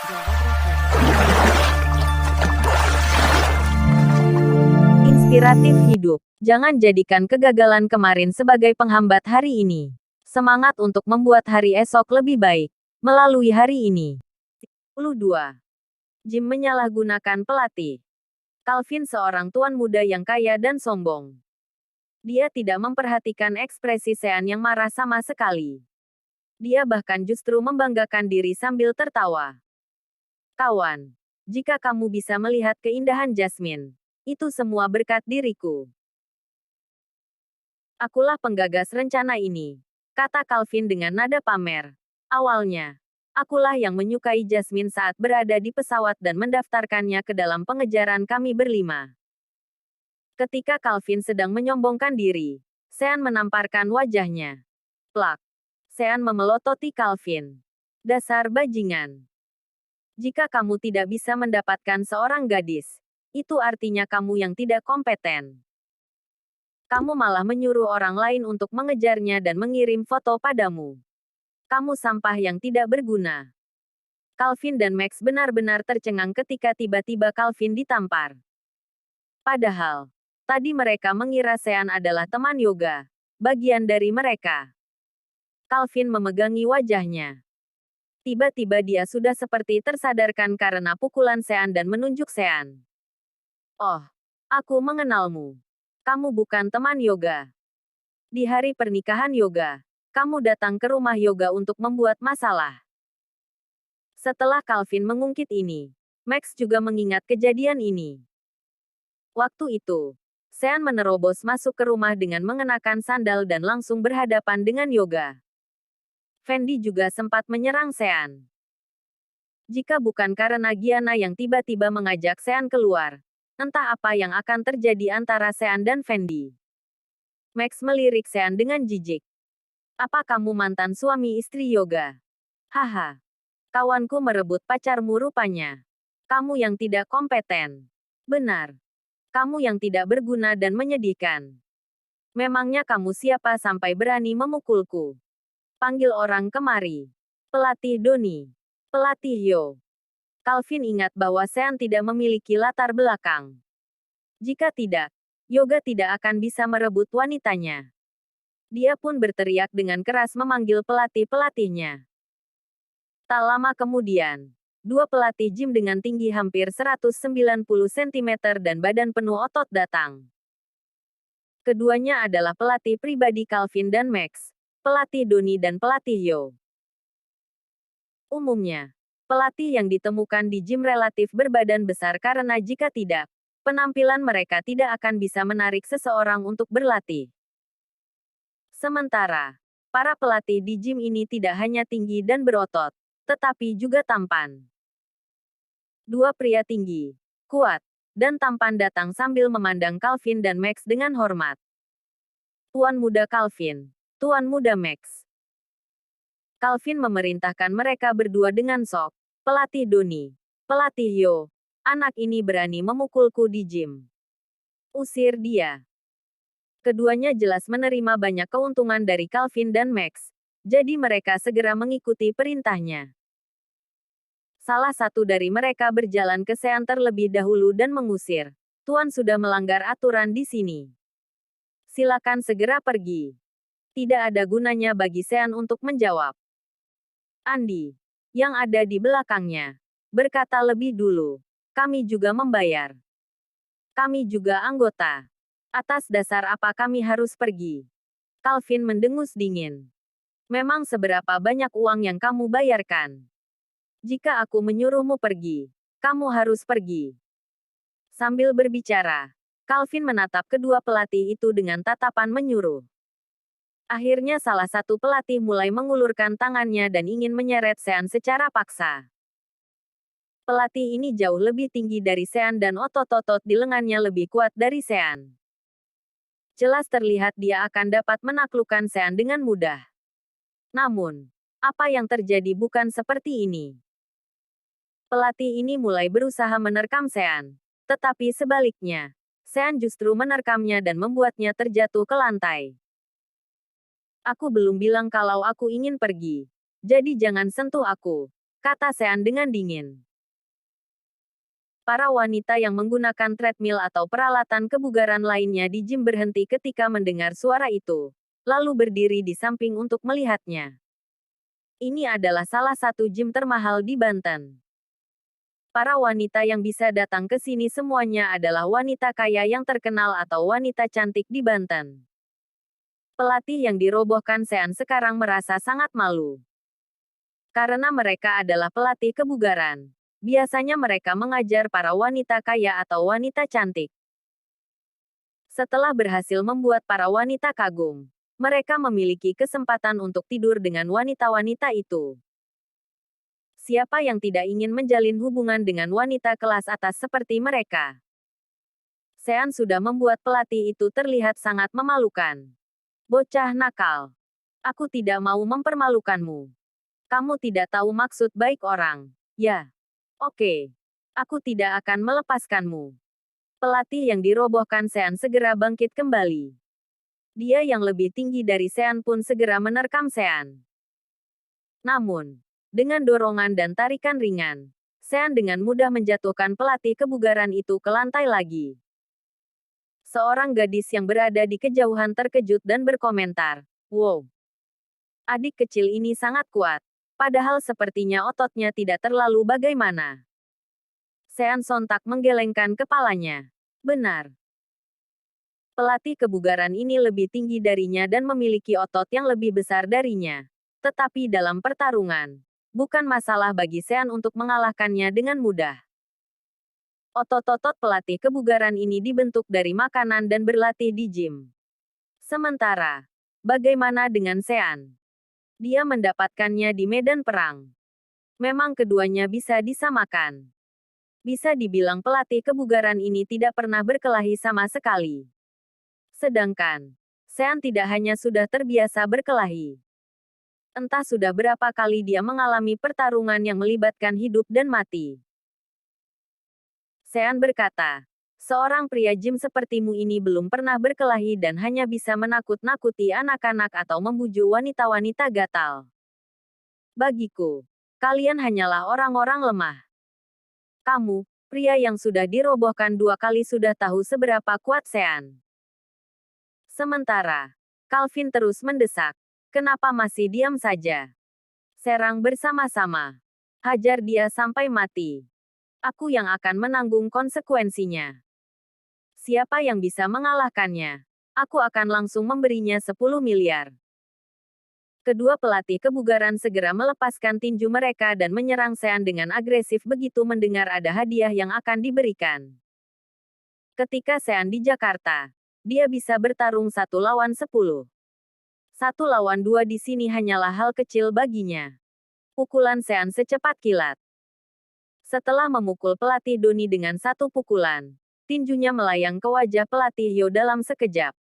Jawab Raffi. Inspiratif hidup. Jangan jadikan kegagalan kemarin sebagai penghambat hari ini. Semangat untuk membuat hari esok lebih baik. Melalui hari ini. 10.2. Jim menyalahgunakan pelatih. Calvin seorang tuan muda yang kaya dan sombong. Dia tidak memperhatikan ekspresi Sean yang marah sama sekali. Dia bahkan justru membanggakan diri sambil tertawa. Kawan, jika kamu bisa melihat keindahan Jasmine, itu semua berkat diriku. Akulah penggagas rencana ini, kata Calvin dengan nada pamer. Awalnya, akulah yang menyukai Jasmine saat berada di pesawat dan mendaftarkannya ke dalam pengejaran kami berlima. Ketika Calvin sedang menyombongkan diri, Sean menamparkan wajahnya. Plak. Sean memelototi Calvin. Dasar bajingan. Jika kamu tidak bisa mendapatkan seorang gadis, itu artinya kamu yang tidak kompeten. Kamu malah menyuruh orang lain untuk mengejarnya dan mengirim foto padamu. Kamu sampah yang tidak berguna. Calvin dan Max benar-benar tercengang ketika tiba-tiba Calvin ditampar. Padahal, tadi mereka mengira Sean adalah teman yoga, bagian dari mereka. Calvin memegangi wajahnya. Tiba-tiba dia sudah seperti tersadarkan karena pukulan Sean dan menunjuk Sean. Oh, aku mengenalmu. Kamu bukan teman yoga. Di hari pernikahan yoga, kamu datang ke rumah yoga untuk membuat masalah. Setelah Calvin mengungkit ini, Max juga mengingat kejadian ini. Waktu itu, Sean menerobos masuk ke rumah dengan mengenakan sandal dan langsung berhadapan dengan yoga. Fendi juga sempat menyerang Sean. Jika bukan karena Gianna yang tiba-tiba mengajak Sean keluar, entah apa yang akan terjadi antara Sean dan Fendi. Max melirik Sean dengan jijik. Apa kamu mantan suami istri yoga? Haha. Kawanku merebut pacarmu rupanya. Kamu yang tidak kompeten. Benar. Kamu yang tidak berguna dan menyedihkan. Memangnya kamu siapa sampai berani memukulku? Panggil orang kemari. Pelatih Doni. Pelatih Yo. Calvin ingat bahwa Sean tidak memiliki latar belakang. Jika tidak, yoga tidak akan bisa merebut wanitanya. Dia pun berteriak dengan keras memanggil pelatih-pelatihnya. Tak lama kemudian, dua pelatih gym dengan tinggi hampir 190 cm dan badan penuh otot datang. Keduanya adalah pelatih pribadi Calvin dan Max, pelatih Doni dan pelatih Yo. Umumnya, pelatih yang ditemukan di gym relatif berbadan besar karena jika tidak, penampilan mereka tidak akan bisa menarik seseorang untuk berlatih. Sementara, para pelatih di gym ini tidak hanya tinggi dan berotot, tetapi juga tampan. Dua pria tinggi, kuat, dan tampan datang sambil memandang Calvin dan Max dengan hormat. Tuan muda Calvin, Tuan muda Max. Calvin memerintahkan mereka berdua dengan sok. Pelatih Doni, pelatih Yo, anak ini berani memukulku di gym. Usir dia. Keduanya jelas menerima banyak keuntungan dari Calvin dan Max, jadi mereka segera mengikuti perintahnya. Salah satu dari mereka berjalan ke Sean terlebih dahulu dan mengusir. Tuan sudah melanggar aturan di sini. Silakan segera pergi. Tidak ada gunanya bagi Sean untuk menjawab. Andy, yang ada di belakangnya, berkata lebih dulu. Kami juga membayar. Kami juga anggota. Atas dasar apa kami harus pergi? Calvin mendengus dingin. Memang seberapa banyak uang yang kamu bayarkan? Jika aku menyuruhmu pergi, kamu harus pergi. Sambil berbicara, Calvin menatap kedua pelatih itu dengan tatapan menyuruh. Akhirnya salah satu pelatih mulai mengulurkan tangannya dan ingin menyeret Sean secara paksa. Pelatih ini jauh lebih tinggi dari Sean dan otot-otot di lengannya lebih kuat dari Sean. Jelas terlihat dia akan dapat menaklukkan Sean dengan mudah. Namun, apa yang terjadi bukan seperti ini. Pelatih ini mulai berusaha menerkam Sean, tetapi sebaliknya, Sean justru menerkamnya dan membuatnya terjatuh ke lantai. Aku belum bilang kalau aku ingin pergi, jadi jangan sentuh aku, kata Sean dengan dingin. Para wanita yang menggunakan treadmill atau peralatan kebugaran lainnya di gym berhenti ketika mendengar suara itu, lalu berdiri di samping untuk melihatnya. Ini adalah salah satu gym termahal di Banten. Para wanita yang bisa datang ke sini semuanya adalah wanita kaya yang terkenal atau wanita cantik di Banten. Pelatih yang dirobohkan Sean sekarang merasa sangat malu. Karena mereka adalah pelatih kebugaran. Biasanya mereka mengajar para wanita kaya atau wanita cantik. Setelah berhasil membuat para wanita kagum, mereka memiliki kesempatan untuk tidur dengan wanita-wanita itu. Siapa yang tidak ingin menjalin hubungan dengan wanita kelas atas seperti mereka? Sean sudah membuat pelatih itu terlihat sangat memalukan. Bocah nakal. Aku tidak mau mempermalukanmu. Kamu tidak tahu maksud baik orang. Ya. Oke. Aku tidak akan melepaskanmu. Pelatih yang dirobohkan Sean segera bangkit kembali. Dia yang lebih tinggi dari Sean pun segera menerkam Sean. Namun, dengan dorongan dan tarikan ringan, Sean dengan mudah menjatuhkan pelatih kebugaran itu ke lantai lagi. Seorang gadis yang berada di kejauhan terkejut dan berkomentar, "Wow, adik kecil ini sangat kuat. Padahal sepertinya ototnya tidak terlalu bagaimana." Sean sontak menggelengkan kepalanya. Benar. Pelatih kebugaran ini lebih tinggi darinya dan memiliki otot yang lebih besar darinya. Tetapi dalam pertarungan, bukan masalah bagi Sean untuk mengalahkannya dengan mudah. Otot-otot pelatih kebugaran ini dibentuk dari makanan dan berlatih di gym. Sementara, bagaimana dengan Sean? Dia mendapatkannya di medan perang. Memang keduanya bisa disamakan. Bisa dibilang pelatih kebugaran ini tidak pernah berkelahi sama sekali. Sedangkan, Sean tidak hanya sudah terbiasa berkelahi. Entah sudah berapa kali dia mengalami pertarungan yang melibatkan hidup dan mati. Sean berkata, seorang pria gym sepertimu ini belum pernah berkelahi dan hanya bisa menakut-nakuti anak-anak atau membujuk wanita-wanita gatal. Bagiku, kalian hanyalah orang-orang lemah. Kamu, pria yang sudah dirobohkan 2 kali sudah tahu seberapa kuat Sean. Sementara, Calvin terus mendesak. Kenapa masih diam saja? Serang bersama-sama. Hajar dia sampai mati. Aku yang akan menanggung konsekuensinya. Siapa yang bisa mengalahkannya? Aku akan langsung memberinya 10 miliar. Kedua pelatih kebugaran segera melepaskan tinju mereka dan menyerang Sean dengan agresif begitu mendengar ada hadiah yang akan diberikan. Ketika Sean di Jakarta, dia bisa bertarung 1 lawan 10. 1 lawan 2 di sini hanyalah hal kecil baginya. Pukulan Sean secepat kilat. Setelah memukul pelatih Doni dengan 1 pukulan, tinjunya melayang ke wajah pelatih Hyo dalam sekejap.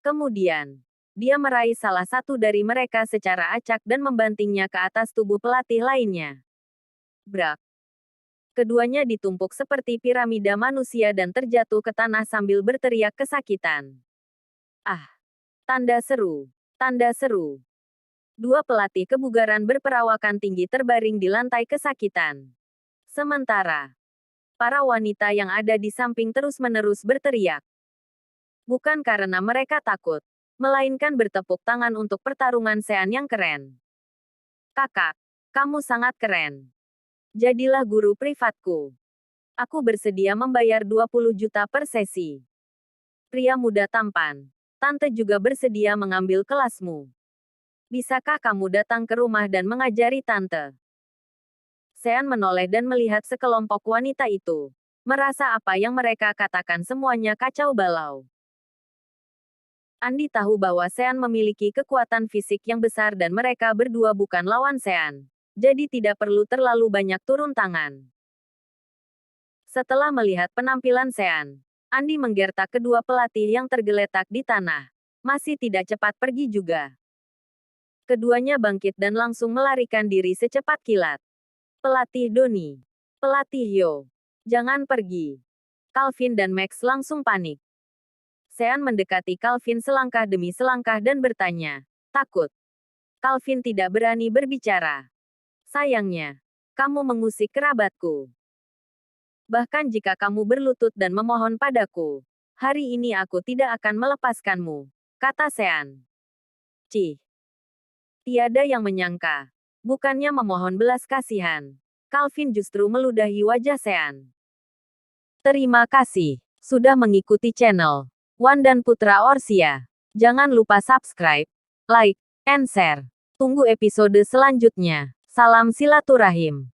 Kemudian, dia meraih salah satu dari mereka secara acak dan membantingnya ke atas tubuh pelatih lainnya. Brak. Keduanya ditumpuk seperti piramida manusia dan terjatuh ke tanah sambil berteriak kesakitan. Ah! Tanda seru. Tanda seru. 2 pelatih kebugaran berperawakan tinggi terbaring di lantai kesakitan. Sementara, para wanita yang ada di samping terus-menerus berteriak. Bukan karena mereka takut, melainkan bertepuk tangan untuk pertarungan Sean yang keren. Kakak, kamu sangat keren. Jadilah guru privatku. Aku bersedia membayar 20 juta per sesi. Pria muda tampan, tante juga bersedia mengambil kelasmu. Bisakah kamu datang ke rumah dan mengajari tante? Sean menoleh dan melihat sekelompok wanita itu. Merasa apa yang mereka katakan semuanya kacau balau. Andi tahu bahwa Sean memiliki kekuatan fisik yang besar dan mereka berdua bukan lawan Sean. Jadi tidak perlu terlalu banyak turun tangan. Setelah melihat penampilan Sean, Andi menggertak kedua pelatih yang tergeletak di tanah. Masih tidak cepat pergi juga. Keduanya bangkit dan langsung melarikan diri secepat kilat. Pelatih Doni. Pelatih Hyo. Jangan pergi. Calvin dan Max langsung panik. Sean mendekati Calvin selangkah demi selangkah dan bertanya, takut. Calvin tidak berani berbicara. Sayangnya, kamu mengusik kerabatku. Bahkan jika kamu berlutut dan memohon padaku, hari ini aku tidak akan melepaskanmu, kata Sean. Cih. Tiada yang menyangka. Bukannya memohon belas kasihan, Calvin justru meludahi wajah Sean. Terima kasih sudah mengikuti channel Wan dan Putra Orsia. Jangan lupa subscribe, like, and share. Tunggu episode selanjutnya. Salam silaturahim.